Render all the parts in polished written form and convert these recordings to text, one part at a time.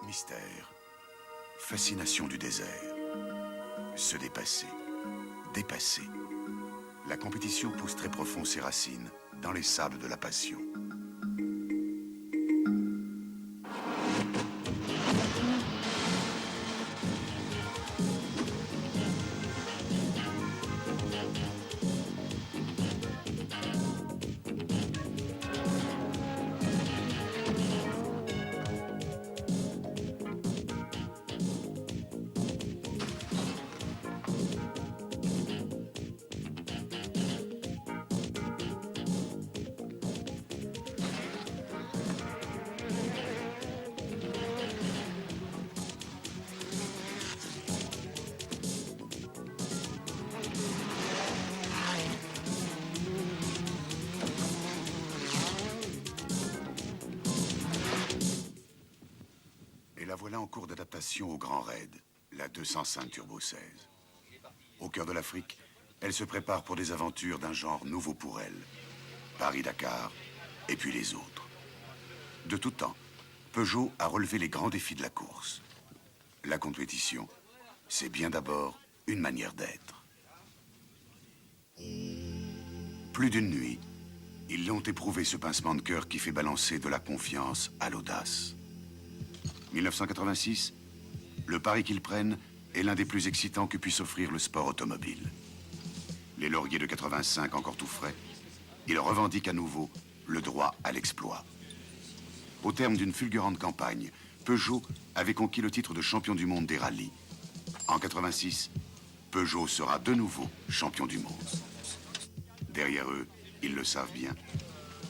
Mystère, fascination du désert, se dépasser, dépasser. La compétition pousse très profond ses racines dans les sables de la passion. La voilà en cours d'adaptation au Grand Raid, la 205 Turbo 16. Au cœur de l'Afrique, elle se prépare pour des aventures d'un genre nouveau pour elle. Paris-Dakar, et puis les autres. De tout temps, Peugeot a relevé les grands défis de la course. La compétition, c'est bien d'abord une manière d'être. Plus d'une nuit, ils l'ont éprouvé, ce pincement de cœur qui fait balancer de la confiance à l'audace. 1986, le pari qu'ils prennent est l'un des plus excitants que puisse offrir le sport automobile. Les lauriers de 85 encore tout frais, ils revendiquent à nouveau le droit à l'exploit. Au terme d'une fulgurante campagne, Peugeot avait conquis le titre de champion du monde des rallyes. En 86, Peugeot sera de nouveau champion du monde. Derrière eux, ils le savent bien,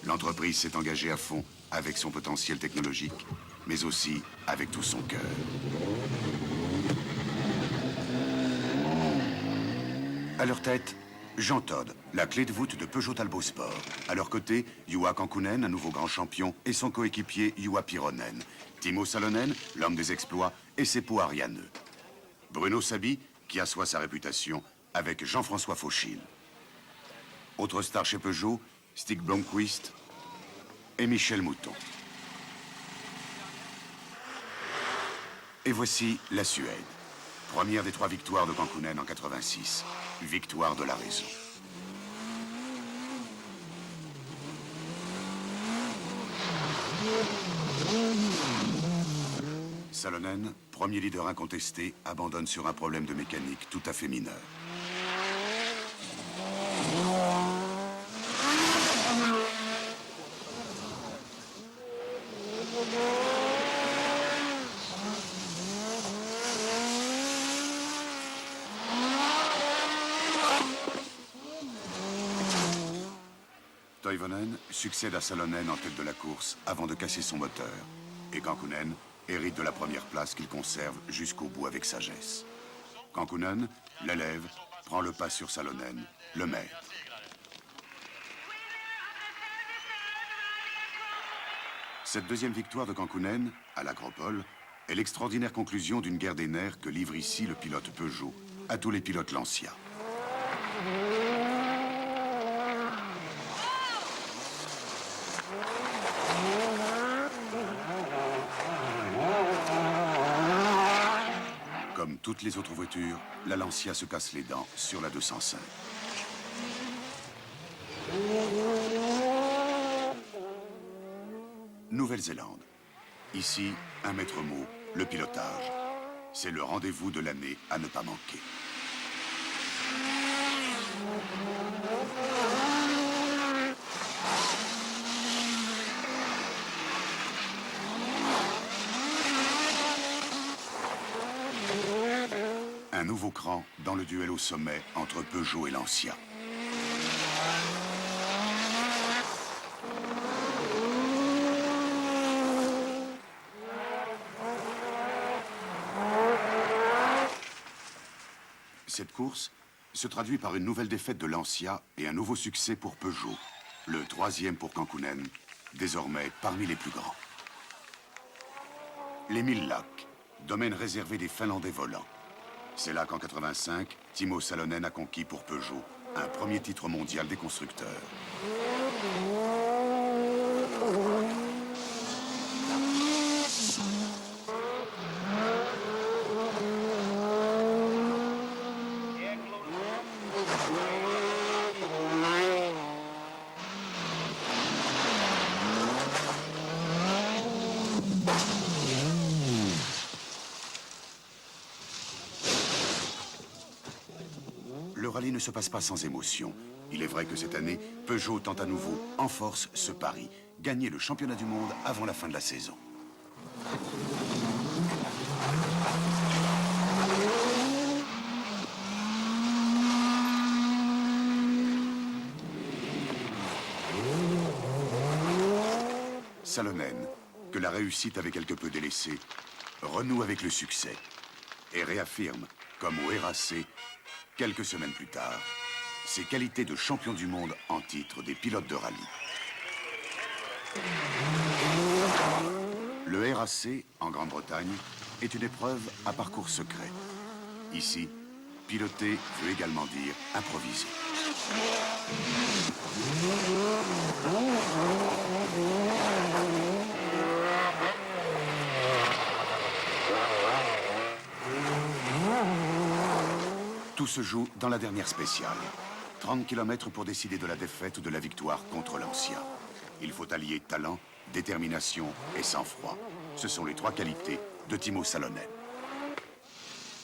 l'entreprise s'est engagée à fond avec son potentiel technologique, mais aussi avec tout son cœur. À leur tête, Jean Todt, la clé de voûte de Peugeot Talbot Sport. À leur côté, Juha Kankkunen, un nouveau grand champion, et son coéquipier Juha Pironen. Timo Salonen, l'homme des exploits, et Seppo Arianeux. Bruno Sabi, qui assoit sa réputation avec Jean-François Fauchil. Autre star chez Peugeot, Stig Blomqvist et Michel Mouton. Et voici la Suède. Première des 3 victoires de Kankkunen en 86. Victoire de la raison. Salonen, premier leader incontesté, abandonne sur un problème de mécanique tout à fait mineur. Toivonen succède à Salonen en tête de la course avant de casser son moteur. Et Kankkunen hérite de la première place qu'il conserve jusqu'au bout avec sagesse. Kankkunen, l'élève, prend le pas sur Salonen, le maître. Cette deuxième victoire de Kankkunen, à l'Agropole, est l'extraordinaire conclusion d'une guerre des nerfs que livre ici le pilote Peugeot à tous les pilotes Lancia. Comme toutes les autres voitures, la Lancia se casse les dents sur la 205. Nouvelle-Zélande. Ici, un maître mot, le pilotage. C'est le rendez-vous de l'année à ne pas manquer. Un nouveau cran dans le duel au sommet entre Peugeot et Lancia. Cette course se traduit par une nouvelle défaite de Lancia et un nouveau succès pour Peugeot. Le 3e pour Kankkunen, désormais parmi les plus grands. Les 1000 lacs, domaine réservé des Finlandais volants. C'est là qu'en 85, Timo Salonen a conquis pour Peugeot un premier titre mondial des constructeurs. rallye ne se passe pas sans émotion. Il est vrai que cette année, Peugeot tente à nouveau, en force, ce pari. Gagner le championnat du monde avant la fin de la saison. Salonen, que la réussite avait quelque peu délaissé, renoue avec le succès et réaffirme, comme au RAC, quelques semaines plus tard, ses qualités de champion du monde en titre des pilotes de rallye. Le RAC, en Grande-Bretagne, est une épreuve à parcours secret. Ici, piloter veut également dire improviser. Tout se joue dans la dernière spéciale. 30 km pour décider de la défaite ou de la victoire contre l'ancien. Il faut allier talent, détermination et sang-froid. Ce sont les trois qualités de Timo Salonen.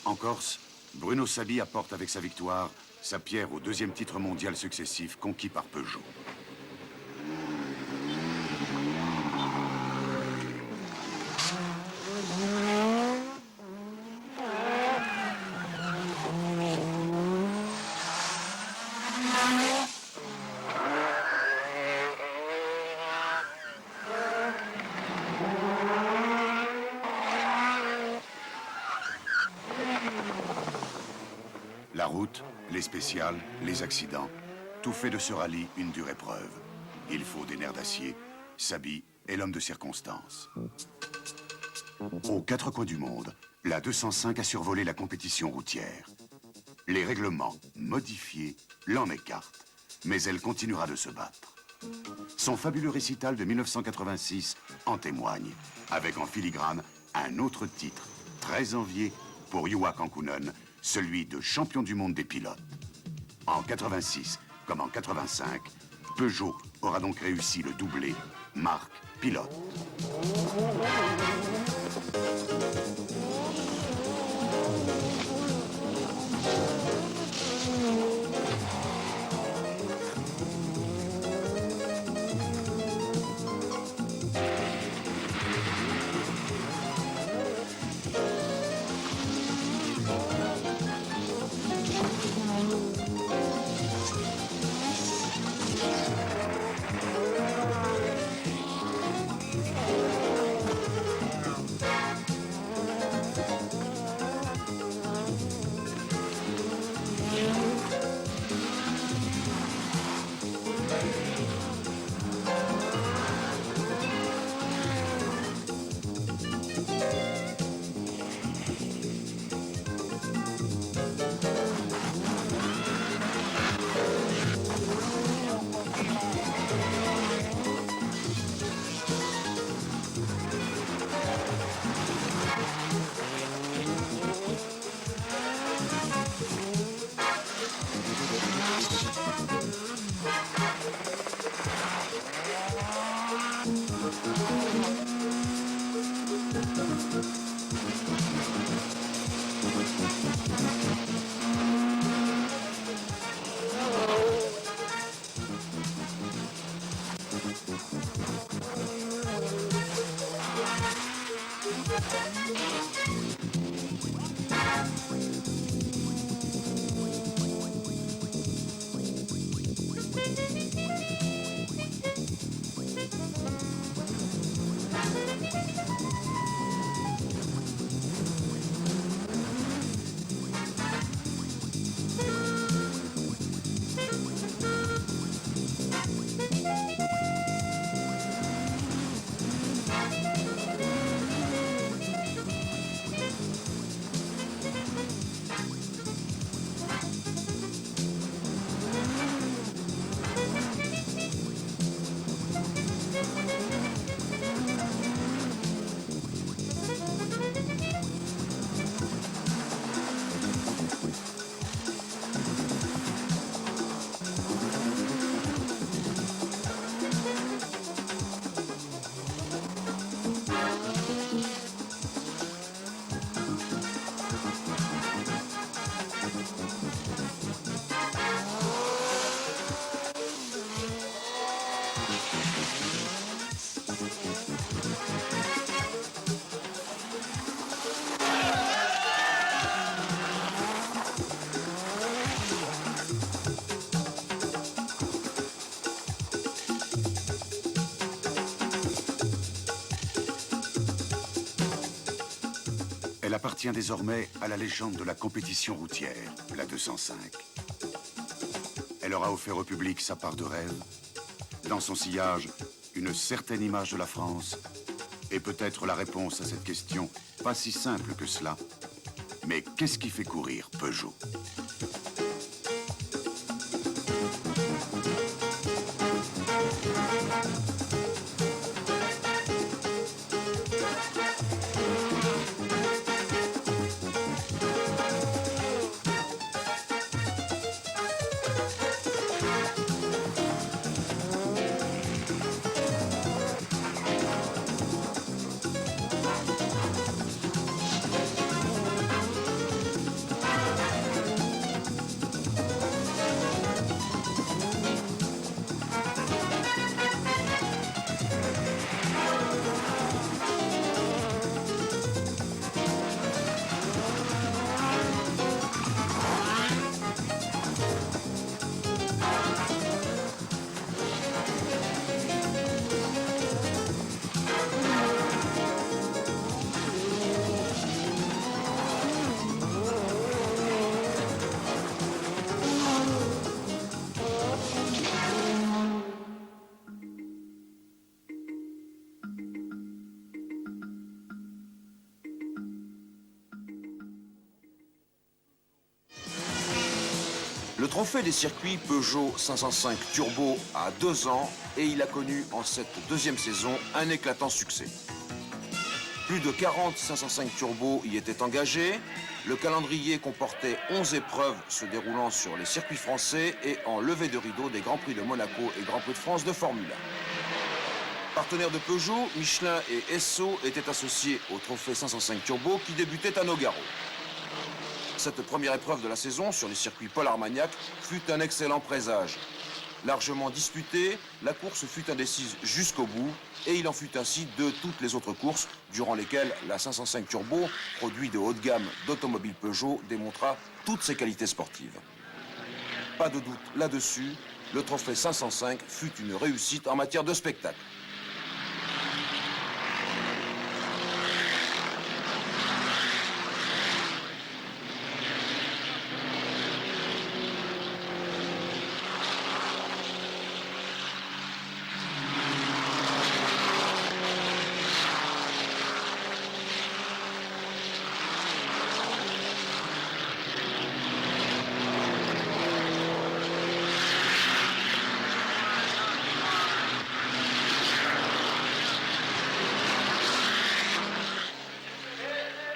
En Corse, Bruno Sabi apporte avec sa victoire sa pierre au deuxième titre mondial successif conquis par Peugeot. La route, les spéciales, les accidents, tout fait de ce rallye une dure épreuve. Il faut des nerfs d'acier. Sabi est l'homme de circonstance. Aux quatre coins du monde, la 205 a survolé la compétition routière. Les règlements modifiés l'en écartent, mais elle continuera de se battre. Son fabuleux récital de 1986 en témoigne, avec en filigrane un autre titre, très envié pour Juha Kankkunen, celui de champion du monde des pilotes. En 86 comme en 85, Peugeot aura donc réussi le doublé marque-pilote. Elle appartient désormais à la légende de la compétition routière, la 205. Elle aura offert au public sa part de rêve, dans son sillage, une certaine image de la France, et peut-être la réponse à cette question, pas si simple que cela. Mais qu'est-ce qui fait courir Peugeot ? Le trophée des circuits Peugeot 505 Turbo a 2 ans et il a connu en cette deuxième saison un éclatant succès. Plus de 40 505 Turbo y étaient engagés. Le calendrier comportait 11 épreuves se déroulant sur les circuits français et en levée de rideau des Grands Prix de Monaco et Grand Prix de France de Formule 1. Partenaires de Peugeot, Michelin et Esso étaient associés au trophée 505 Turbo qui débutait à Nogaro. Cette première épreuve de la saison sur les circuits Paul Armagnac fut un excellent présage. Largement disputée, la course fut indécise jusqu'au bout et il en fut ainsi de toutes les autres courses durant lesquelles la 505 Turbo, produit de haut de gamme d'automobiles Peugeot, démontra toutes ses qualités sportives. Pas de doute là-dessus, le trophée 505 fut une réussite en matière de spectacle.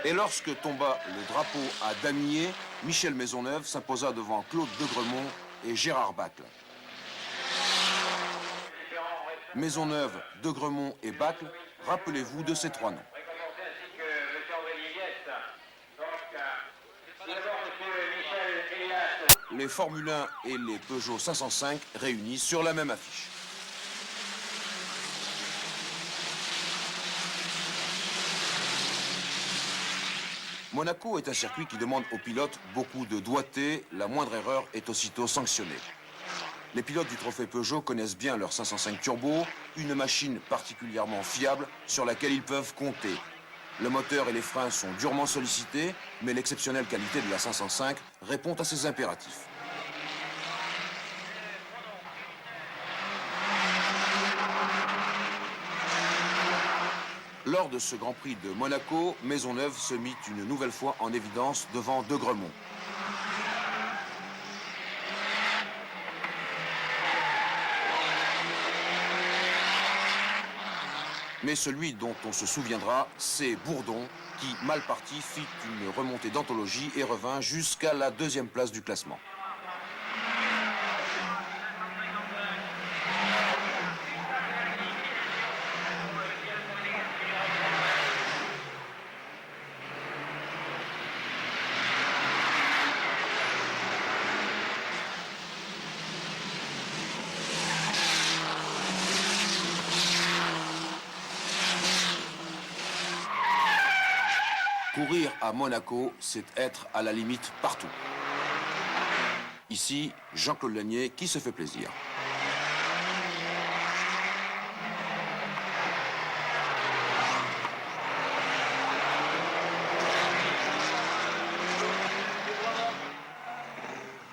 Et lorsque tomba le drapeau à damier, Michel Maisonneuve s'imposa devant Claude Degremont et Gérard Bacle. Maisonneuve, Degremont et Bacle, rappelez-vous de ces 3 noms. Les Formule 1 et les Peugeot 505 réunis sur la même affiche. Monaco est un circuit qui demande aux pilotes beaucoup de doigté. La moindre erreur est aussitôt sanctionnée. Les pilotes du trophée Peugeot connaissent bien leur 505 Turbo, une machine particulièrement fiable sur laquelle ils peuvent compter. Le moteur et les freins sont durement sollicités, mais l'exceptionnelle qualité de la 505 répond à ces impératifs. Lors de ce Grand Prix de Monaco, Maisonneuve se mit une nouvelle fois en évidence devant Degremont. Mais celui dont on se souviendra, c'est Bourdon, qui, mal parti, fit une remontée d'anthologie et revint jusqu'à la 2e place du classement. Courir à Monaco, c'est être à la limite partout. Ici, Jean-Claude Lanier qui se fait plaisir.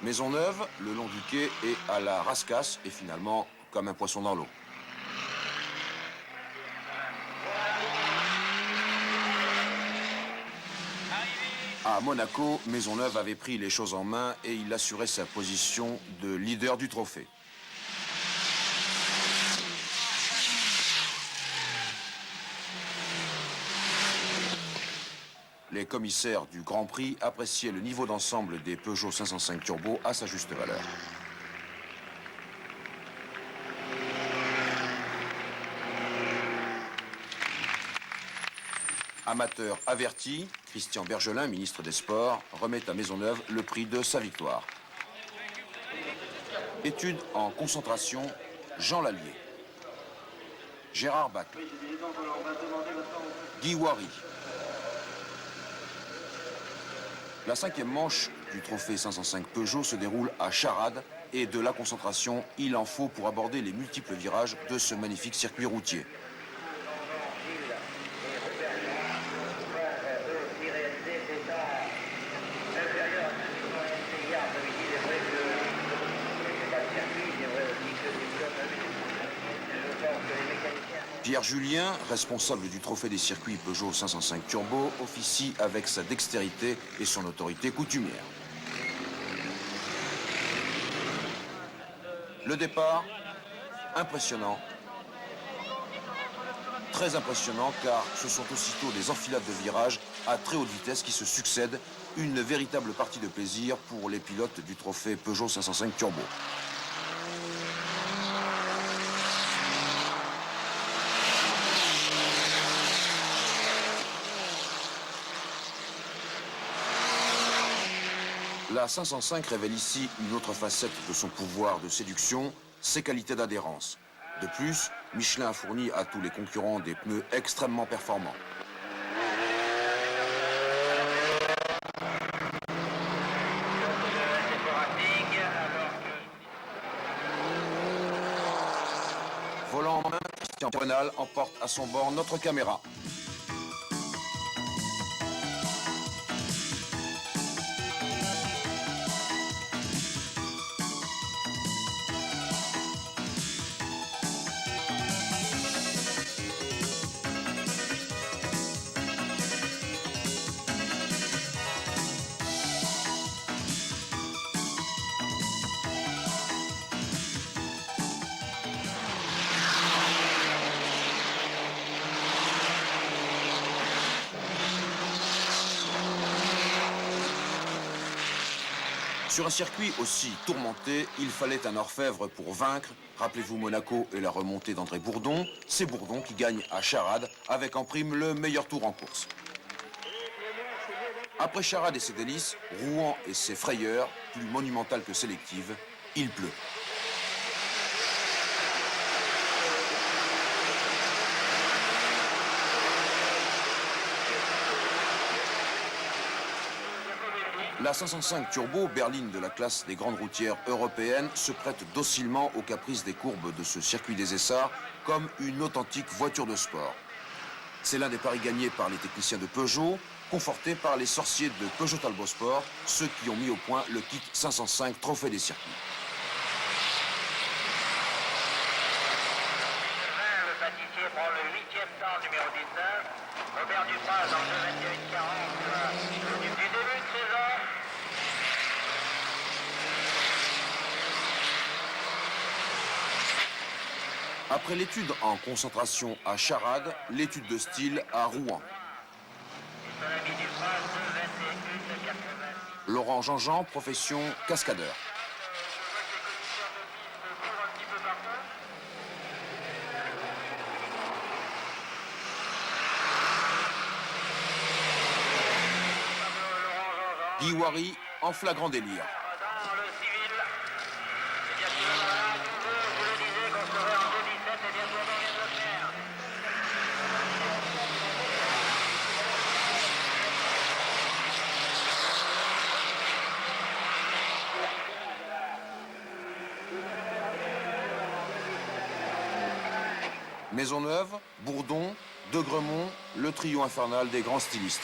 Maisonneuve, le long du quai, est à la rascasse et finalement comme un poisson dans l'eau. À Monaco, Maisonneuve avait pris les choses en main et il assurait sa position de leader du trophée. Les commissaires du Grand Prix appréciaient le niveau d'ensemble des Peugeot 505 Turbo à sa juste valeur. Amateur averti, Christian Bergelin, ministre des Sports, remet à Maisonneuve le prix de sa victoire. Étude en concentration, Jean Lallier. Gérard Bacle. Guy Wary. La 5e manche du trophée 505 Peugeot se déroule à Charade et de la concentration, il en faut pour aborder les multiples virages de ce magnifique circuit routier. Pierre Julien, responsable du trophée des circuits Peugeot 505 Turbo, officie avec sa dextérité et son autorité coutumière. Le départ, impressionnant. Très impressionnant car ce sont aussitôt des enfilades de virages à très haute vitesse qui se succèdent. Une véritable partie de plaisir pour les pilotes du trophée Peugeot 505 Turbo. La 505 révèle ici une autre facette de son pouvoir de séduction, ses qualités d'adhérence. De plus, Michelin a fourni à tous les concurrents des pneus extrêmement performants. Volant en main, Christian Brenal emporte à son bord notre caméra. Sur un circuit aussi tourmenté, il fallait un orfèvre pour vaincre. Rappelez-vous Monaco et la remontée d'André Bourdon. C'est Bourdon qui gagne à Charade avec en prime le meilleur tour en course. Après Charade et ses délices, Rouen et ses frayeurs, plus monumentales que sélectives, il pleut. La 505 Turbo, berline de la classe des grandes routières européennes, se prête docilement aux caprices des courbes de ce circuit des Essarts comme une authentique voiture de sport. C'est l'un des paris gagnés par les techniciens de Peugeot, confortés par les sorciers de Peugeot Talbot Sport, ceux qui ont mis au point le kit 505 Trophée des circuits. Le pâtissier prend le 8e temps numéro 19. Robert Dupraz en 2:21:40 du début de saison. Après l'étude en concentration à Charade, l'étude de style à Rouen. Laurent Jean-Jean, profession cascadeur. Guy Wary en flagrant délire. Dans le civil, c'est bien sûr là, je le disais qu'on serait en 2017 et bien sûr on vient de le faire. Maisonneuve, Bourdon, Degremont, le trio infernal des grands stylistes.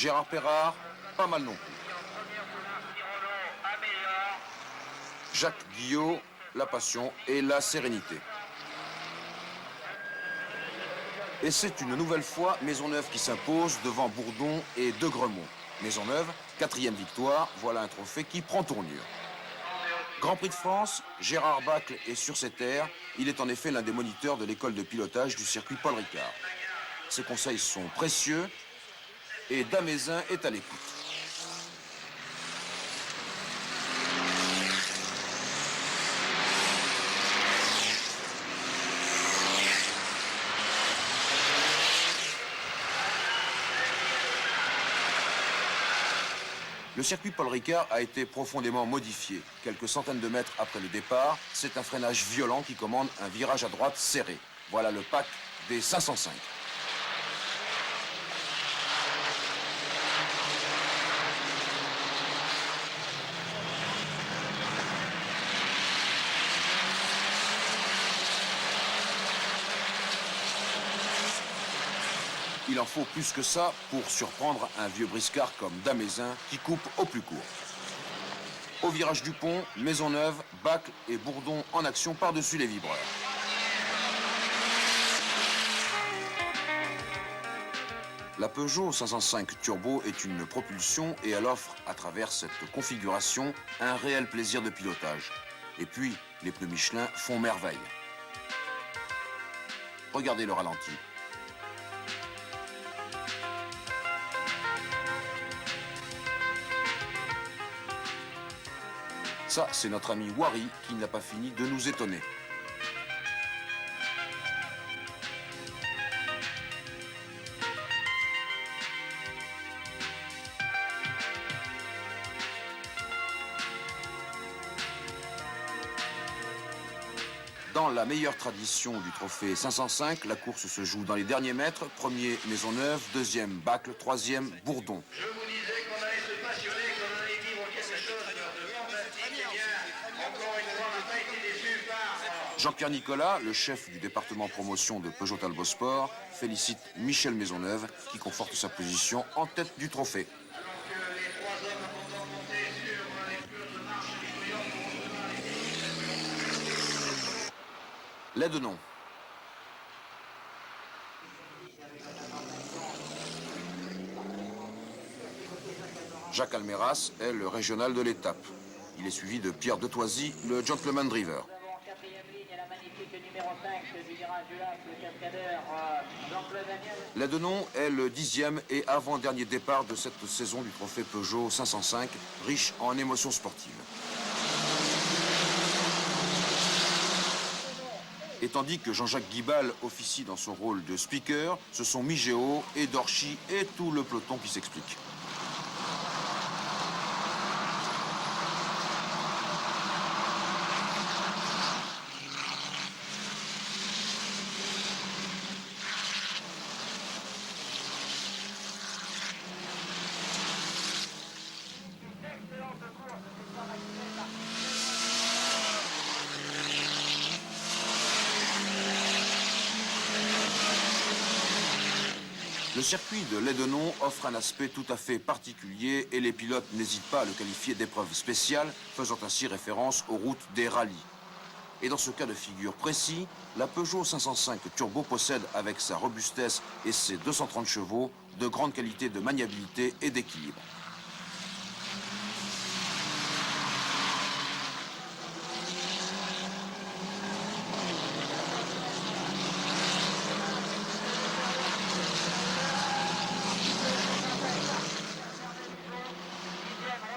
Gérard Perrard, pas mal non plus. Jacques Guillot, la passion et la sérénité. Et c'est une nouvelle fois Maisonneuve qui s'impose devant Bourdon et De Gremont. Maisonneuve, 4e victoire, voilà un trophée qui prend tournure. Grand Prix de France, Gérard Bacle est sur ses terres. Il est en effet l'un des moniteurs de l'école de pilotage du circuit Paul Ricard. Ses conseils sont précieux et Damézin est à l'écoute. Le circuit Paul Ricard a été profondément modifié. Quelques centaines de mètres après le départ, c'est un freinage violent qui commande un virage à droite serré. Voilà le pack des 505. Il en faut plus que ça pour surprendre un vieux briscard comme Damézin qui coupe au plus court. Au virage du pont, Maisonneuve, Bacle et Bourdon en action par-dessus les vibreurs. La Peugeot 505 Turbo est une propulsion et elle offre, à travers cette configuration, un réel plaisir de pilotage. Et puis, les pneus Michelin font merveille. Regardez le ralenti. Ça, c'est notre ami Wary qui n'a pas fini de nous étonner. Dans la meilleure tradition du trophée 505, la course se joue dans les derniers mètres. Premier, Maisonneuve, deuxième, Bacle, troisième, Bourdon. Je vous disais qu'on allait se passionner, qu'on allait vivre quelque chose de fantastique. Eh bien, encore une fois, on n'a pas été déçus par... Jean-Pierre Nicolas, le chef du département promotion de Peugeot Talbot Sport, félicite Michel Maisonneuve qui conforte sa position en tête du trophée. Alors que les trois hommes importants montés sur les pelouses de marche du New York pour Les deux noms. Jacques Almeras est le régional de l'étape. Il est suivi de Pierre de Toisy, le gentleman driver. Ladenon est le 10e et avant-dernier départ de cette saison du trophée Peugeot 505, riche en émotions sportives. Et tandis que Jean-Jacques Guibal officie dans son rôle de speaker, ce sont Migéo et Dorchy et tout le peloton qui s'explique. Le circuit de Ladenon offre un aspect tout à fait particulier et les pilotes n'hésitent pas à le qualifier d'épreuve spéciale, faisant ainsi référence aux routes des rallyes. Et dans ce cas de figure précis, la Peugeot 505 Turbo possède, avec sa robustesse et ses 230 chevaux, de grandes qualités de maniabilité et d'équilibre.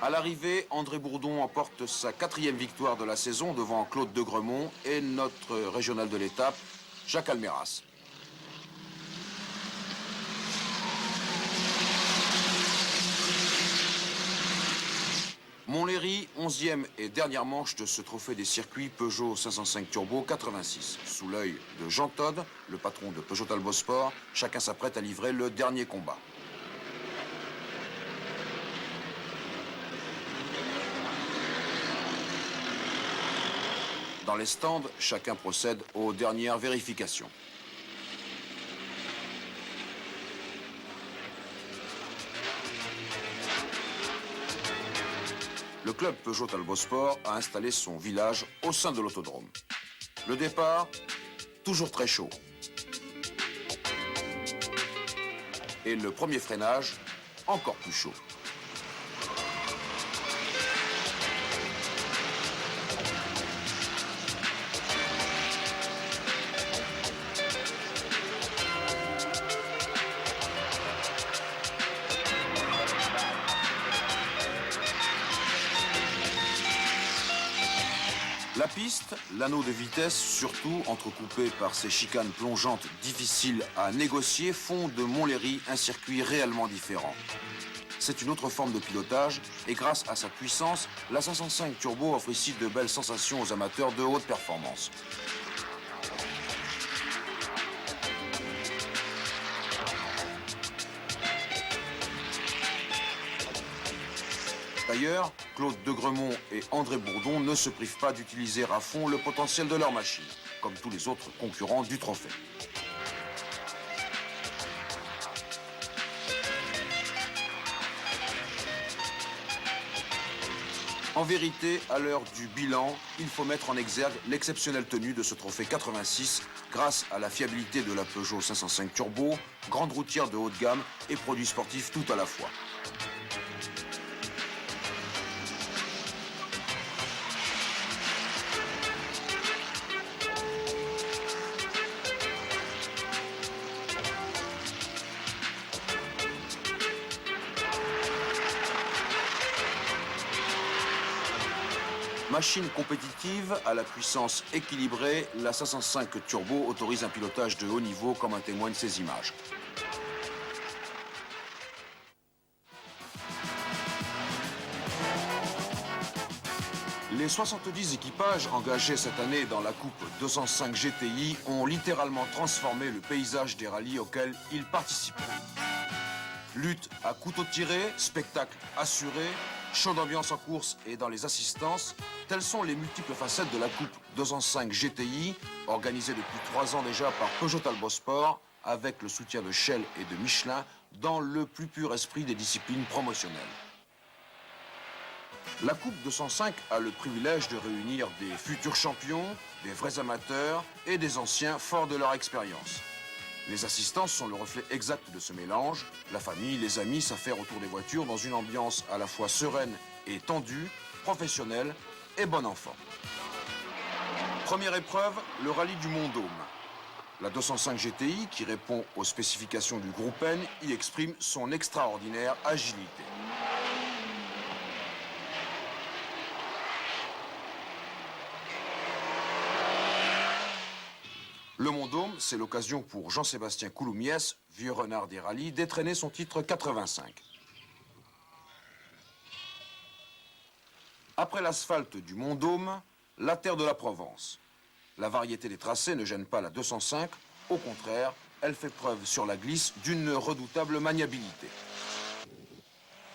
À l'arrivée, André Bourdon emporte sa 4e victoire de la saison devant Claude De Gremont et notre régional de l'étape, Jacques Almeras. Montlhéry, 11e et dernière manche de ce trophée des circuits Peugeot 505 Turbo 86. Sous l'œil de Jean Todt, le patron de Peugeot Talbot Sport, chacun s'apprête à livrer le dernier combat. Dans les stands, chacun procède aux dernières vérifications. le club Peugeot Talbot Sport a installé son village au sein de l'autodrome. Le départ, toujours très chaud. Et le premier freinage, encore plus chaud. La piste, l'anneau de vitesse, surtout entrecoupé par ces chicanes plongeantes difficiles à négocier, font de Montlhéry un circuit réellement différent. C'est une autre forme de pilotage et grâce à sa puissance, la 505 Turbo offre ici de belles sensations aux amateurs de haute performance. D'ailleurs, Claude Degremont et André Bourdon ne se privent pas d'utiliser à fond le potentiel de leur machine, comme tous les autres concurrents du trophée. En vérité, à l'heure du bilan, il faut mettre en exergue l'exceptionnelle tenue de ce trophée 86 grâce à la fiabilité de la Peugeot 505 Turbo, grande routière de haut de gamme et produit sportif tout à la fois. Machine compétitive à la puissance équilibrée, la 505 Turbo autorise un pilotage de haut niveau comme en témoignent ces images. Les 70 équipages engagés cette année dans la Coupe 205 GTI ont littéralement transformé le paysage des rallyes auxquels ils participaient. Lutte à couteau tiré, spectacle assuré, show d'ambiance en course et dans les assistances, telles sont les multiples facettes de la Coupe 205 GTI, organisée depuis 3 ans déjà par Peugeot Talbot Sport, avec le soutien de Shell et de Michelin, dans le plus pur esprit des disciplines promotionnelles. La Coupe 205 a le privilège de réunir des futurs champions, des vrais amateurs et des anciens forts de leur expérience. Les assistances sont le reflet exact de ce mélange. La famille, les amis s'affairent autour des voitures dans une ambiance à la fois sereine et tendue, professionnelle et bon enfant. Première épreuve, le rallye du Mont-Dôme. La 205 GTI, qui répond aux spécifications du groupe N, y exprime son extraordinaire agilité. Le Mont-Dôme, c'est l'occasion pour Jean-Sébastien Couloumiès, vieux renard des rallyes, d'étraîner son titre 85. Après l'asphalte du Mont-Dôme, la terre de la Provence. La variété des tracés ne gêne pas la 205, au contraire, elle fait preuve sur la glisse d'une redoutable maniabilité.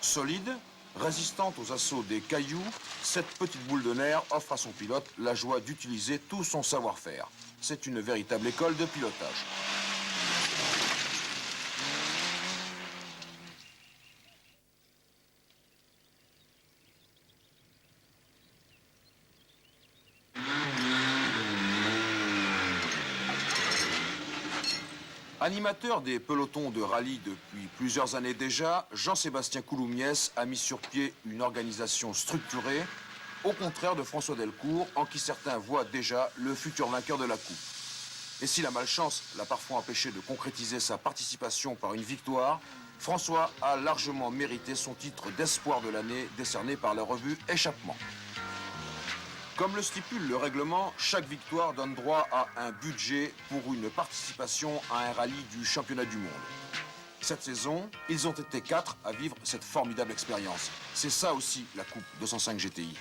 Solide, résistante aux assauts des cailloux, cette petite boule de nerf offre à son pilote la joie d'utiliser tout son savoir-faire. C'est une véritable école de pilotage. Animateur des pelotons de rallye depuis plusieurs années déjà, Jean-Sébastien Couloumiès a mis sur pied une organisation structurée, au contraire de François Delcourt, en qui certains voient déjà le futur vainqueur de la Coupe. Et si la malchance l'a parfois empêché de concrétiser sa participation par une victoire, François a largement mérité son titre d'espoir de l'année décerné par la revue Échappement. Comme le stipule le règlement, chaque victoire donne droit à un budget pour une participation à un rallye du championnat du monde. Cette saison, ils ont été 4 à vivre cette formidable expérience. C'est ça aussi la Coupe 205 GTI.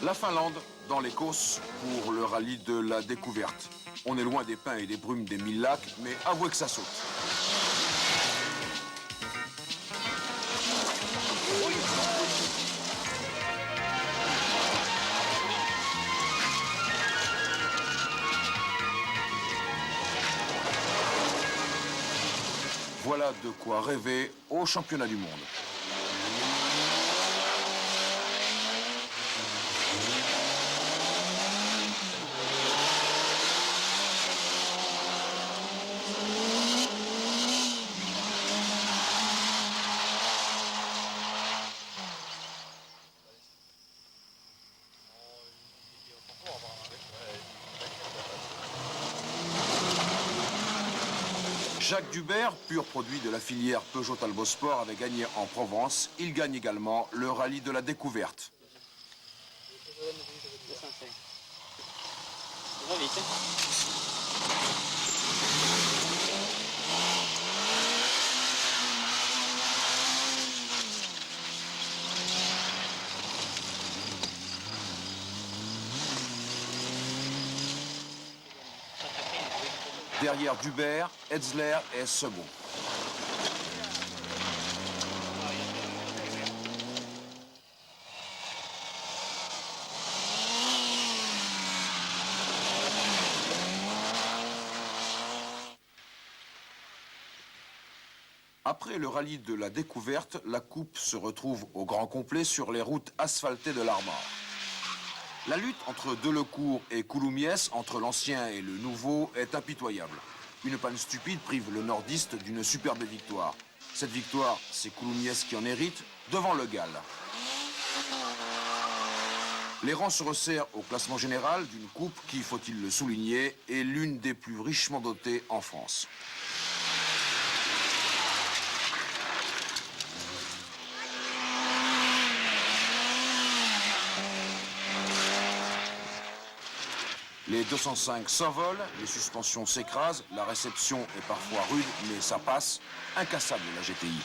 La Finlande, dans l'Écosse, pour le rallye de la découverte. On est loin des pins et des brumes des 1000 lacs, mais avouez que ça saute. Voilà de quoi rêver au championnat du monde. Jacques Dubert, pur produit de la filière Peugeot Talbot Sport, avait gagné en Provence. Il gagne également le rallye de la découverte. Derrière Dubert, Etzler est second. Après le rallye de la découverte, la coupe se retrouve au grand complet sur les routes asphaltées de l'Armor. La lutte entre Delecourt et Couloumiès, entre l'ancien et le nouveau, est impitoyable. Une panne stupide prive le nordiste d'une superbe victoire. Cette victoire, c'est Couloumiès qui en hérite, devant le Gall. Les rangs se resserrent au classement général d'une coupe qui, faut-il le souligner, est l'une des plus richement dotées en France. Les 205 s'envolent, les suspensions s'écrasent, la réception est parfois rude, mais ça passe. Incassable la GTI.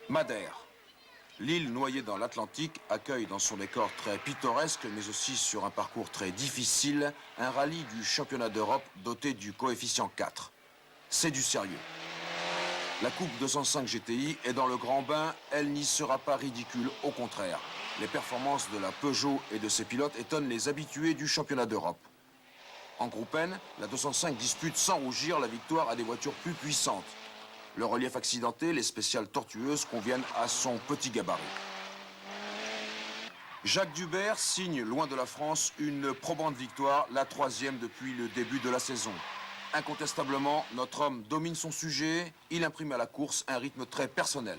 Madère. L'île noyée dans l'Atlantique accueille dans son décor très pittoresque, mais aussi sur un parcours très difficile, un rallye du championnat d'Europe doté du coefficient 4. C'est du sérieux. La Coupe 205 GTI est dans le grand bain, elle n'y sera pas ridicule, au contraire. Les performances de la Peugeot et de ses pilotes étonnent les habitués du championnat d'Europe. En Groupe N, la 205 dispute sans rougir la victoire à des voitures plus puissantes. Le relief accidenté, les spéciales tortueuses conviennent à son petit gabarit. Jacques Dubert signe, loin de la France, une probante victoire, la 3e depuis le début de la saison. Incontestablement, notre homme domine son sujet, il imprime à la course un rythme très personnel.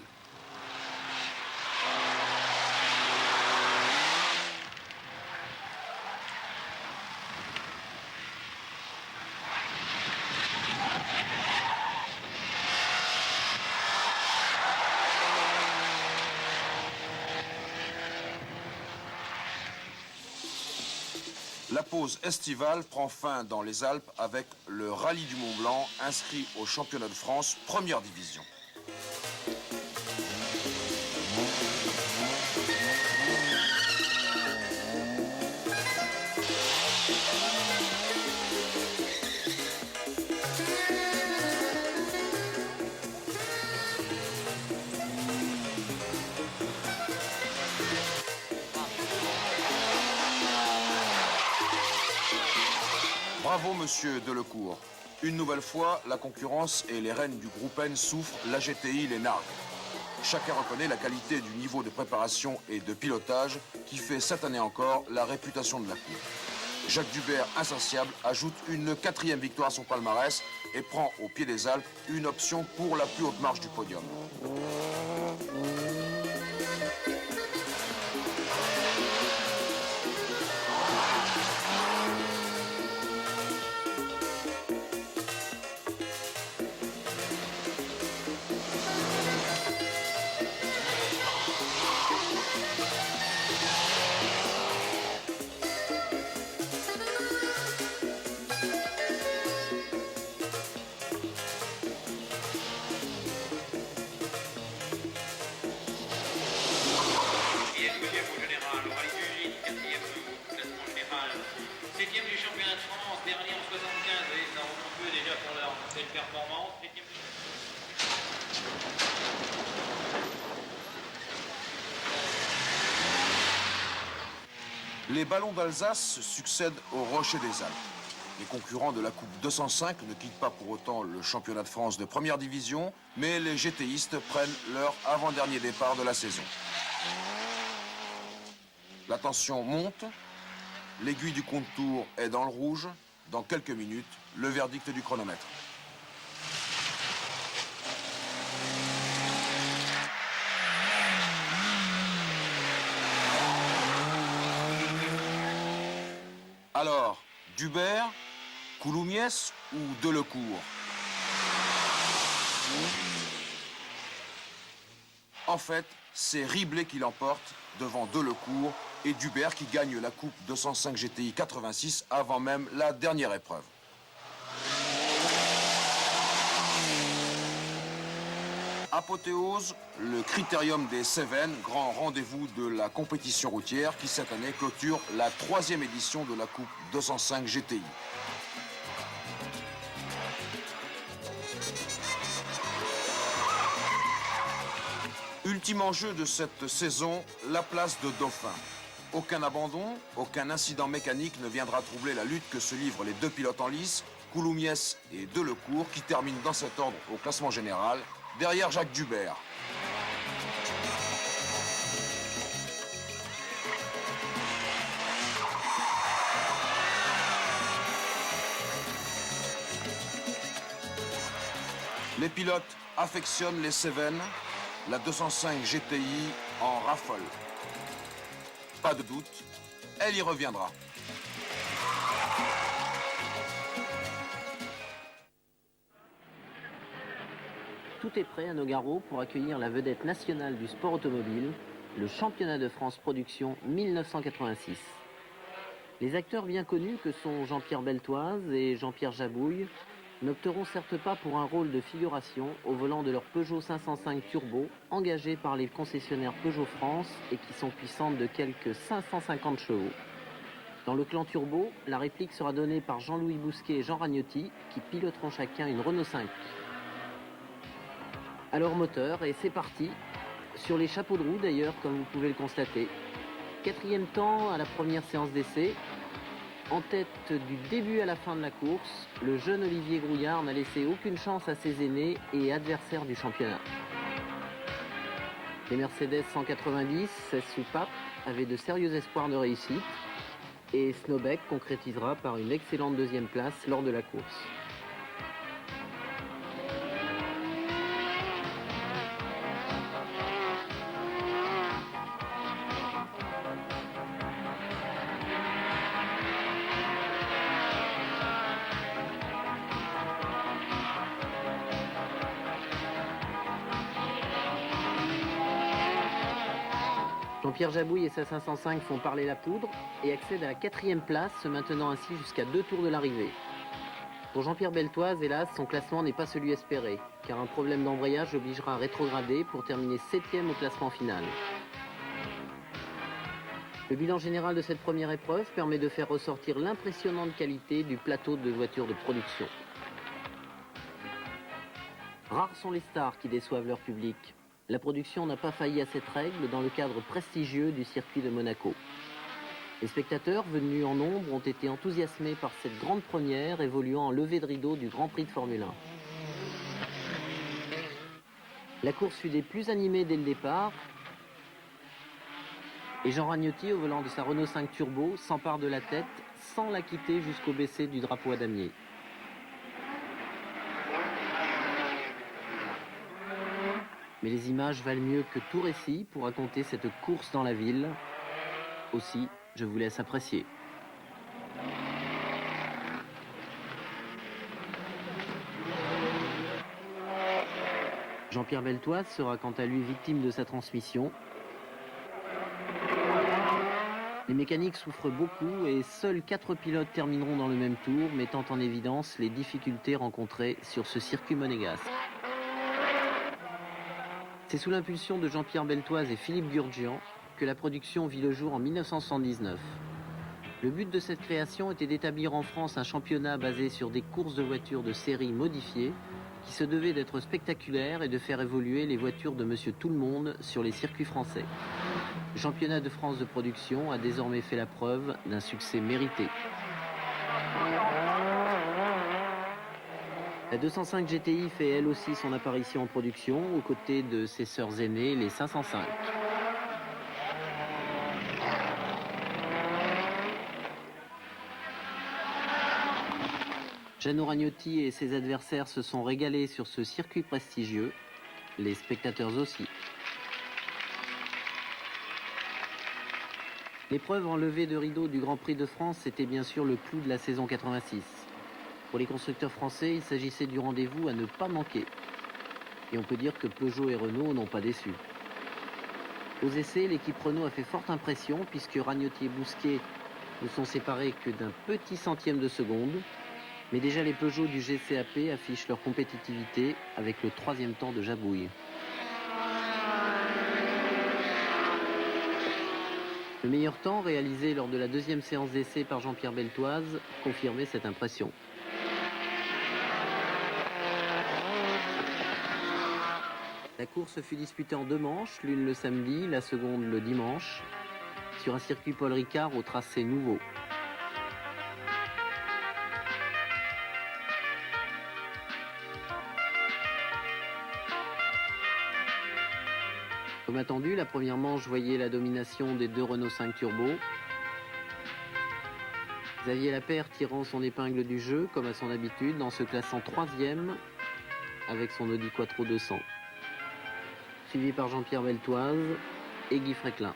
La pause estivale prend fin dans les Alpes avec le rallye du Mont-Blanc inscrit au championnat de France, première division. Bravo, monsieur Delecourt. Une nouvelle fois, la concurrence et les rênes du groupe N souffrent, la GTI les nargue. Chacun reconnaît la qualité du niveau de préparation et de pilotage qui fait cette année encore la réputation de la coupe. Jacques Dubert, insatiable, ajoute une 4e victoire à son palmarès et prend au pied des Alpes une option pour la plus haute marche du podium. France, dernier en 75, oui, ça roule un peu déjà pour leur belle performance. Les ballons d'Alsace succèdent aux Rochers des Alpes. Les concurrents de la Coupe 205 ne quittent pas pour autant le championnat de France de première division, mais les GTistes prennent leur avant-dernier départ de la saison. La tension monte, l'aiguille du compte-tour est dans le rouge. Dans quelques minutes, le verdict du chronomètre. Alors, Dubert, Couloumiès ou Delecourt? En fait, c'est Riblet qui l'emporte devant Delecourt et Dubert qui gagne la Coupe 205 GTI 86 avant même la dernière épreuve. Apothéose, le Critérium des Cévennes, grand rendez-vous de la compétition routière qui cette année clôture la 3e édition de la Coupe 205 GTI. Ultime enjeu de cette saison, la place de Dauphin. Aucun abandon, aucun incident mécanique ne viendra troubler la lutte que se livrent les deux pilotes en lice, Couloumiès et Delecourt, qui terminent dans cet ordre au classement général, derrière Jacques Dubert. Les pilotes affectionnent les Cévennes, la 205 GTI en raffole. Pas de doute, elle y reviendra. Tout est prêt à Nogaro pour accueillir la vedette nationale du sport automobile, le championnat de France Production 1986. Les acteurs bien connus que sont Jean-Pierre Beltoise et Jean-Pierre Jabouille n'opteront certes pas pour un rôle de figuration au volant de leur Peugeot 505 Turbo, engagés par les concessionnaires Peugeot France et qui sont puissantes de quelques 550 chevaux. Dans le clan Turbo, la réplique sera donnée par Jean-Louis Bousquet et Jean Ragnotti, qui piloteront chacun une Renault 5. Alors moteur, et c'est parti, sur les chapeaux de roue d'ailleurs, comme vous pouvez le constater. 4e temps à la première séance d'essai. En tête du début à la fin de la course, le jeune Olivier Grouillard n'a laissé aucune chance à ses aînés et adversaires du championnat. Les Mercedes 190, 16 soupapes, avaient de sérieux espoirs de réussite, et Snowbeck concrétisera par une excellente 2e place lors de la course. Jean-Pierre Jabouille et sa 505 font parler la poudre et accèdent à la 4e place, se maintenant ainsi jusqu'à 2 tours de l'arrivée. Pour Jean-Pierre Beltoise, hélas, son classement n'est pas celui espéré, car un problème d'embrayage l'obligera à rétrograder pour terminer 7e au classement final. Le bilan général de cette première épreuve permet de faire ressortir l'impressionnante qualité du plateau de voitures de production. Rares sont les stars qui déçoivent leur public. La production n'a pas failli à cette règle dans le cadre prestigieux du circuit de Monaco. Les spectateurs venus en nombre ont été enthousiasmés par cette grande première évoluant en levée de rideau du Grand Prix de Formule 1. La course fut des plus animées dès le départ et Jean Ragnotti, au volant de sa Renault 5 Turbo, s'empare de la tête sans la quitter jusqu'au baisser du drapeau à damier. Mais les images valent mieux que tout récit pour raconter cette course dans la ville. Aussi, je vous laisse apprécier. Jean-Pierre Beltoise sera quant à lui victime de sa transmission. Les mécaniques souffrent beaucoup et seuls 4 pilotes termineront dans le même tour, mettant en évidence les difficultés rencontrées sur ce circuit monégasque. C'est sous l'impulsion de Jean-Pierre Beltoise et Philippe Gurgian que la production vit le jour en 1979. Le but de cette création était d'établir en France un championnat basé sur des courses de voitures de série modifiées qui se devaient d'être spectaculaires et de faire évoluer les voitures de Monsieur Tout-le-Monde sur les circuits français. Le championnat de France de production a désormais fait la preuve d'un succès mérité. La 205 GTI fait elle aussi son apparition en production aux côtés de ses sœurs aînées, les 505. Jeannot Ragnotti et ses adversaires se sont régalés sur ce circuit prestigieux, les spectateurs aussi. L'épreuve en levée de rideau du Grand Prix de France était bien sûr le clou de la saison 86. Pour les constructeurs français, il s'agissait du rendez-vous à ne pas manquer. Et on peut dire que Peugeot et Renault n'ont pas déçu. Aux essais, l'équipe Renault a fait forte impression puisque Ragnotti et Bousquet ne sont séparés que d'un petit centième de seconde. Mais déjà les Peugeot du GCAP affichent leur compétitivité avec le 3e temps de Jabouille. Le meilleur temps réalisé lors de la 2e séance d'essai par Jean-Pierre Beltoise confirmait cette impression. La course fut disputée en 2 manches, l'une le samedi, la seconde le dimanche, sur un circuit Paul Ricard au tracé nouveau. Comme attendu, la première manche voyait la domination des 2 Renault 5 Turbo. Xavier Lapère tirant son épingle du jeu, comme à son habitude, en se classant 3e avec son Audi Quattro 200. Suivi par Jean-Pierre Beltoise et Guy Fréquelin.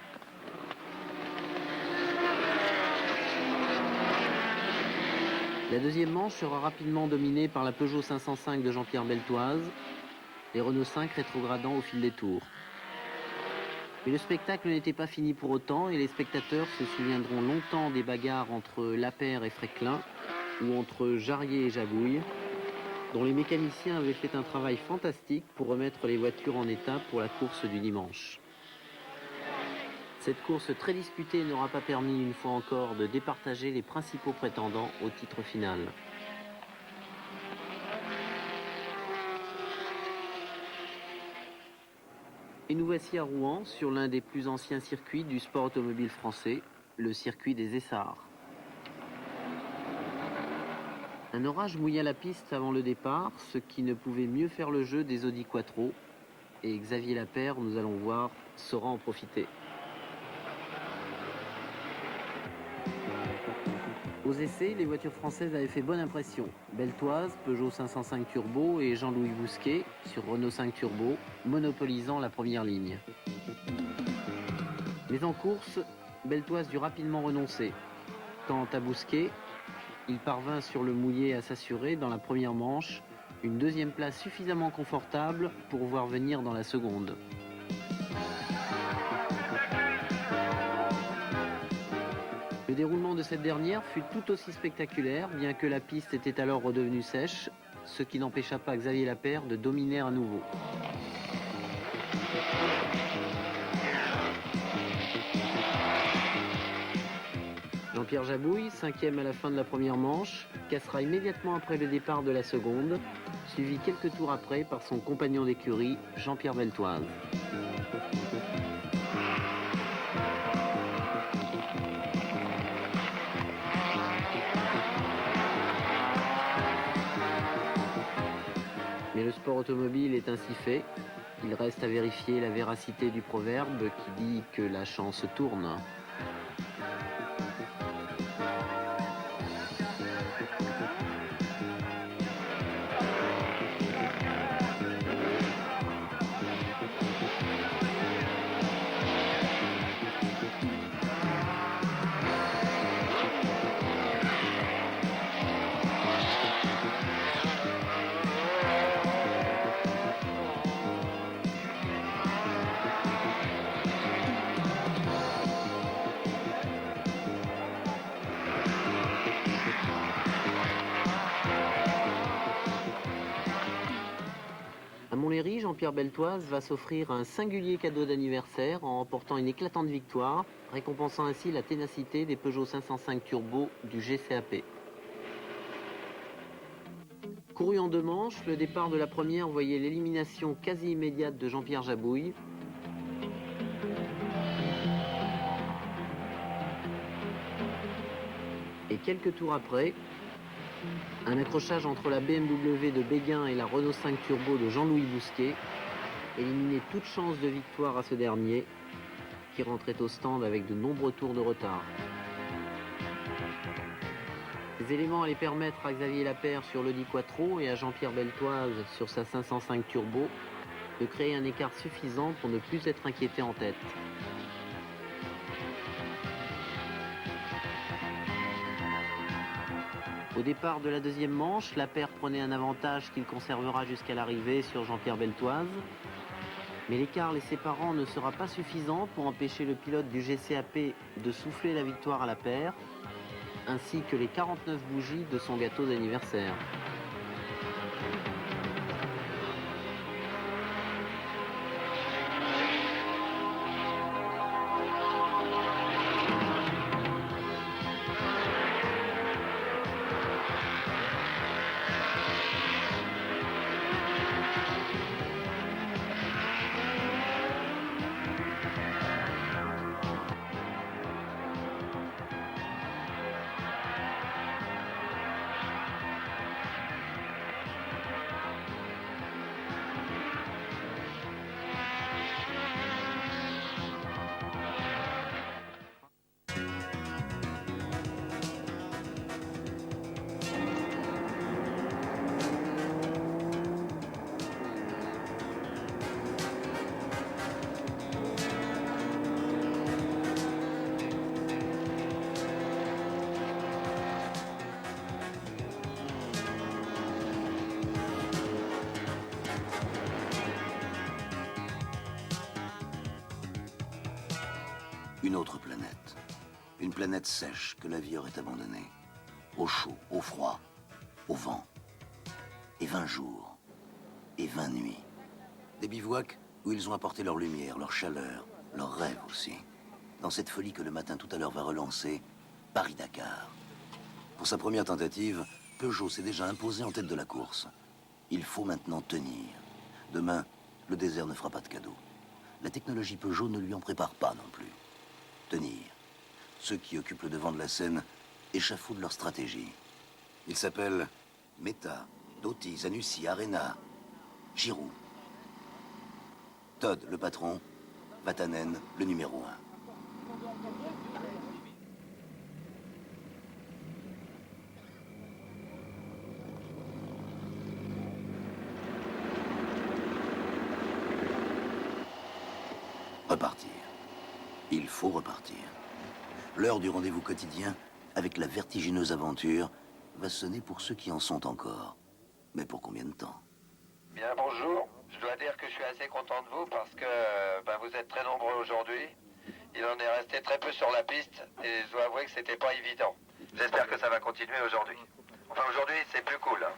La 2e manche sera rapidement dominée par la Peugeot 505 de Jean-Pierre Beltoise, les Renault 5 rétrogradant au fil des tours. Mais le spectacle n'était pas fini pour autant et les spectateurs se souviendront longtemps des bagarres entre Lapère et Fréquelin ou entre Jarier et Jabouille, dont les mécaniciens avaient fait un travail fantastique pour remettre les voitures en état pour la course du dimanche. Cette course très disputée n'aura pas permis une fois encore de départager les principaux prétendants au titre final. Et nous voici à Rouen, sur l'un des plus anciens circuits du sport automobile français, le circuit des Essarts. Un orage mouilla la piste avant le départ, ce qui ne pouvait mieux faire le jeu des Audi Quattro. Et Xavier Lapère, nous allons voir, saura en profiter. Aux essais, les voitures françaises avaient fait bonne impression. Beltoise, Peugeot 505 Turbo et Jean-Louis Bousquet sur Renault 5 Turbo, monopolisant la première ligne. Mais en course, Beltoise dut rapidement renoncer. Quant à Bousquet, il parvint sur le mouillé à s'assurer dans la première manche une 2e place suffisamment confortable pour voir venir dans la seconde. Le déroulement de cette dernière fut tout aussi spectaculaire, bien que la piste était alors redevenue sèche, ce qui n'empêcha pas Xavier Lapère de dominer à nouveau. Jean-Pierre Jabouille, 5e à la fin de la première manche, cassera immédiatement après le départ de la seconde, suivi quelques tours après par son compagnon d'écurie, Jean-Pierre Beltoise. Mais le sport automobile est ainsi fait. Il reste à vérifier la véracité du proverbe qui dit que la chance tourne. Jean-Pierre Beltoise va s'offrir un singulier cadeau d'anniversaire en remportant une éclatante victoire, récompensant ainsi la ténacité des Peugeot 505 Turbo du GCAP. Couru en 2 manches, le départ de la première voyait l'élimination quasi immédiate de Jean-Pierre Jabouille. Et quelques tours après, un accrochage entre la BMW de Béguin et la Renault 5 Turbo de Jean-Louis Bousquet éliminait toute chance de victoire à ce dernier, qui rentrait au stand avec de nombreux tours de retard. Ces éléments allaient permettre à Xavier Lapère sur l'Audi Quattro et à Jean-Pierre Beltoise sur sa 505 Turbo de créer un écart suffisant pour ne plus être inquiété en tête. Au départ de la deuxième manche, Lapère prenait un avantage qu'il conservera jusqu'à l'arrivée sur Jean-Pierre Beltoise. Mais l'écart les séparant ne sera pas suffisant pour empêcher le pilote du GCAP de souffler la victoire à Lapère, ainsi que les 49 bougies de son gâteau d'anniversaire. Une autre planète. Une planète sèche que la vie aurait abandonnée. Au chaud, au froid, au vent. Et 20 jours. Et 20 nuits. Des bivouacs où ils ont apporté leur lumière, leur chaleur, leurs rêves aussi. Dans cette folie que le matin tout à l'heure va relancer, Paris-Dakar. Pour sa première tentative, Peugeot s'est déjà imposé en tête de la course. Il faut maintenant tenir. Demain, le désert ne fera pas de cadeau. La technologie Peugeot ne lui en prépare pas non plus. Tenir. Ceux qui occupent le devant de la scène échafaudent leur stratégie. Ils s'appellent Meta, Doty, Zanussi, Arena, Giroud. Todd, le patron, Vatanen, le numéro 1. Repartir. Il faut repartir. L'heure du rendez-vous quotidien avec la vertigineuse aventure va sonner pour ceux qui en sont encore. Mais pour combien de temps? Bien, bonjour. Je dois dire que je suis assez content de vous parce que vous êtes très nombreux aujourd'hui. Il en est resté très peu sur la piste et je dois avouer que c'était pas évident. J'espère que ça va continuer aujourd'hui. Enfin, aujourd'hui, c'est plus cool, hein.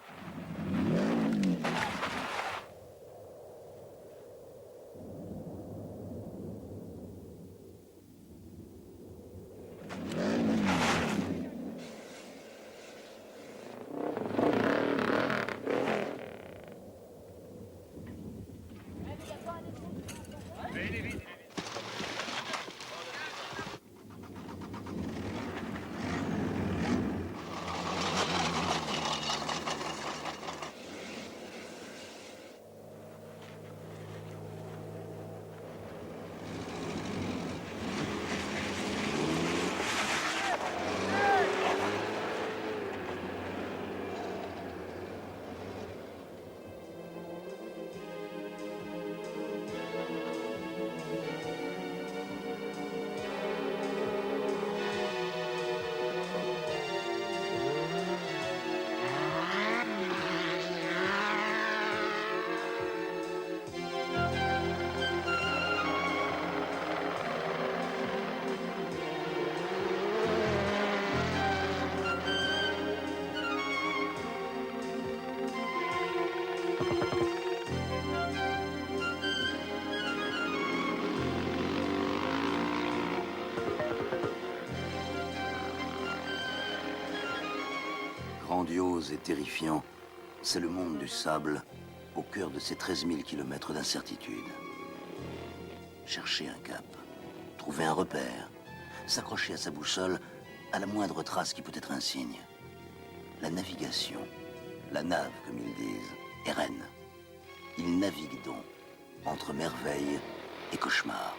Grandiose et terrifiant, c'est le monde du sable au cœur de ces 13 000 kilomètres d'incertitude. Chercher un cap, trouver un repère, s'accrocher à sa boussole à la moindre trace qui peut être un signe. La navigation, la nave comme ils disent, est reine. Ils naviguent donc entre merveille et cauchemar.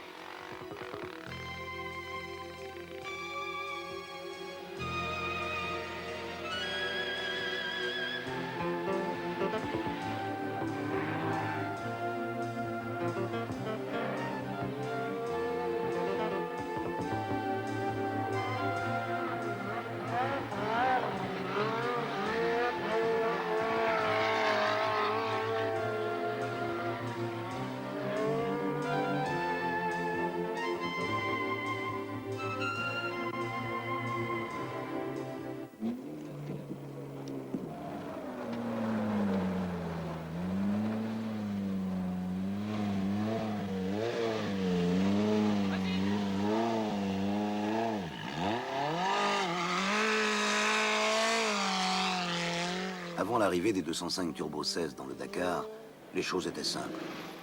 Avant l'arrivée des 205 Turbo 16 dans le Dakar, les choses étaient simples,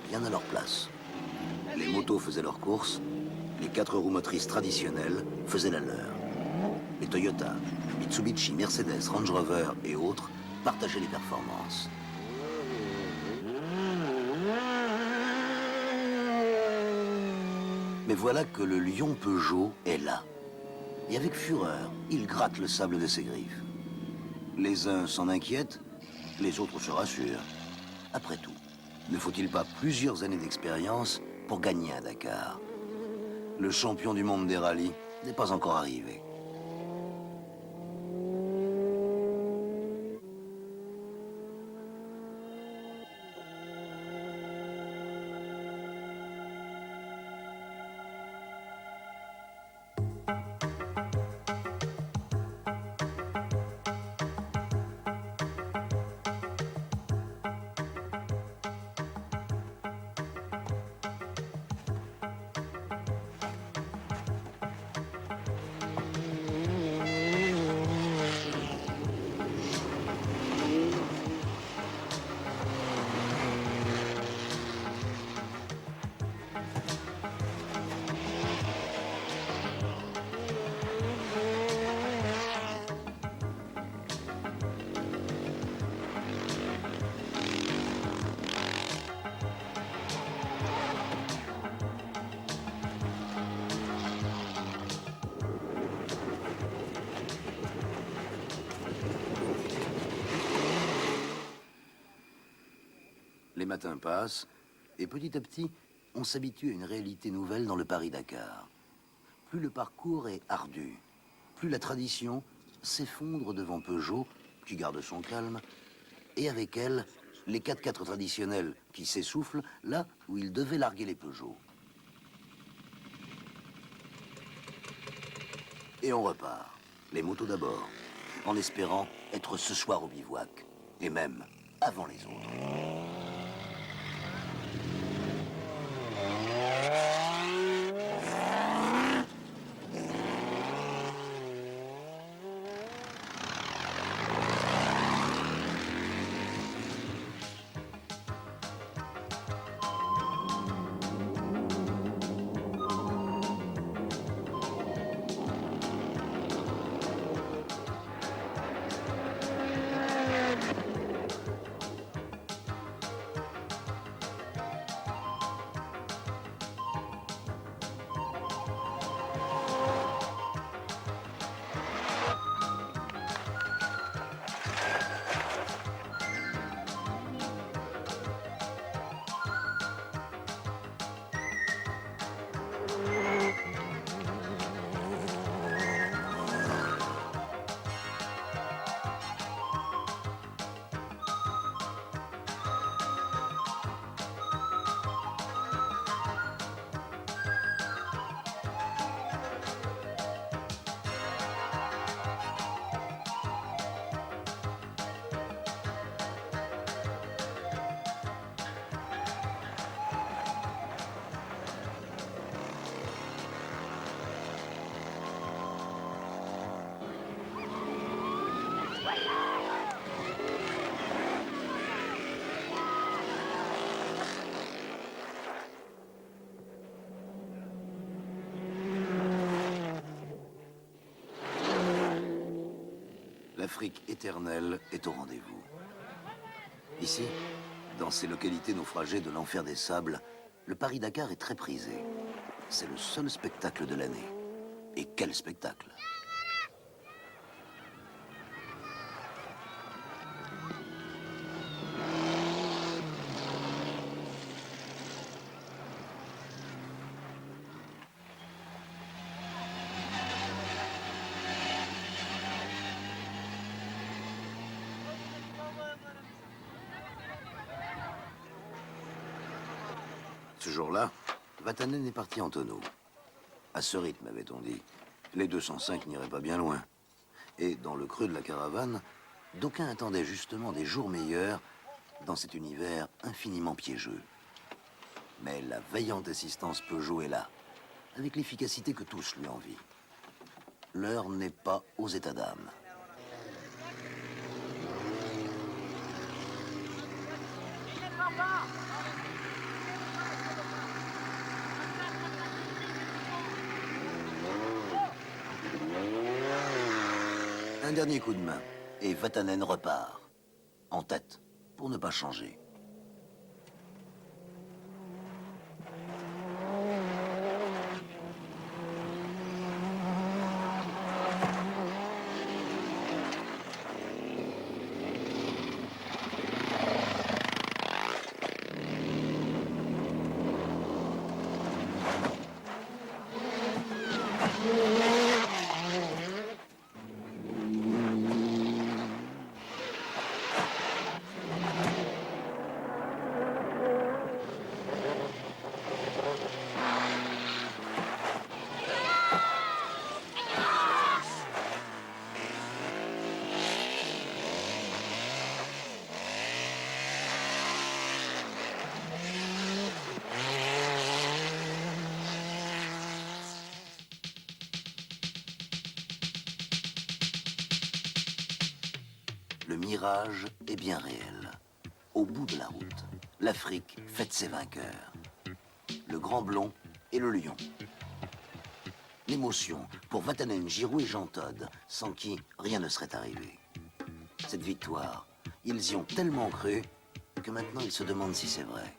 bien à leur place. Les motos faisaient leur course, les 4 roues motrices traditionnelles faisaient la leur. Les Toyota, Mitsubishi, Mercedes, Range Rover et autres partageaient les performances. Mais voilà que le lion Peugeot est là. Et avec fureur, il gratte le sable de ses griffes. Les uns s'en inquiètent, les autres se rassurent. Après tout, ne faut-il pas plusieurs années d'expérience pour gagner un Dakar? Le champion du monde des rallyes n'est pas encore arrivé. Les matins passent, et petit à petit, on s'habitue à une réalité nouvelle dans le Paris-Dakar. Plus le parcours est ardu, plus la tradition s'effondre devant Peugeot, qui garde son calme, et avec elle, les 4x4 traditionnels qui s'essoufflent là où ils devaient larguer les Peugeot. Et on repart, les motos d'abord, en espérant être ce soir au bivouac, et même avant les autres. l'Afrique éternelle est au rendez-vous. Ici, dans ces localités naufragées de l'enfer des sables, le Paris-Dakar est très prisé. C'est le seul spectacle de l'année. Et quel spectacle! Ce jour-là, Vatanen est parti en tonneau. À ce rythme, avait-on dit, les 205 n'iraient pas bien loin. Et dans le creux de la caravane, d'aucuns attendaient justement des jours meilleurs dans cet univers infiniment piégeux. Mais la vaillante assistance Peugeot est là, avec l'efficacité que tous lui envient. L'heure n'est pas aux états d'âme. Un dernier coup de main, et Vatanen repart. En tête, pour ne pas changer. Le mirage est bien réel. Au bout de la route, l'Afrique fête ses vainqueurs. Le Grand Blond et le Lion. L'émotion pour Vatanen, Giroud et Jean Todt, sans qui rien ne serait arrivé. Cette victoire, ils y ont tellement cru que maintenant ils se demandent si c'est vrai.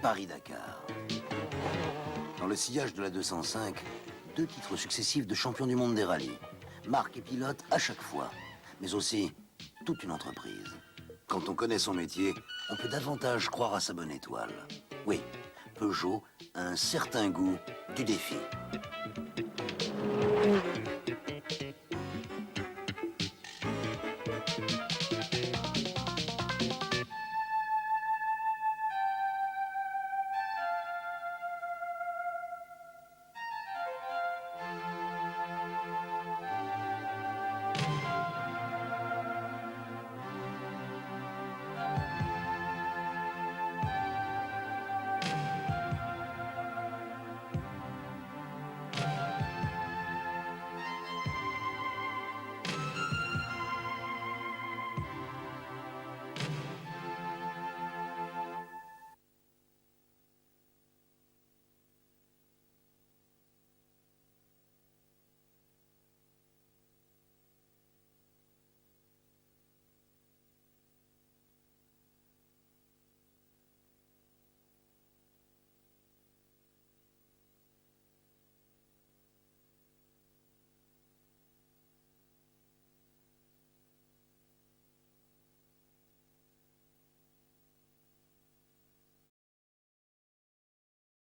Paris-Dakar. Dans le sillage de la 205, 2 titres successifs de champion du monde des rallyes. Marque et pilote à chaque fois, mais aussi toute une entreprise. Quand on connaît son métier, on peut davantage croire à sa bonne étoile. Oui, Peugeot a un certain goût du défi.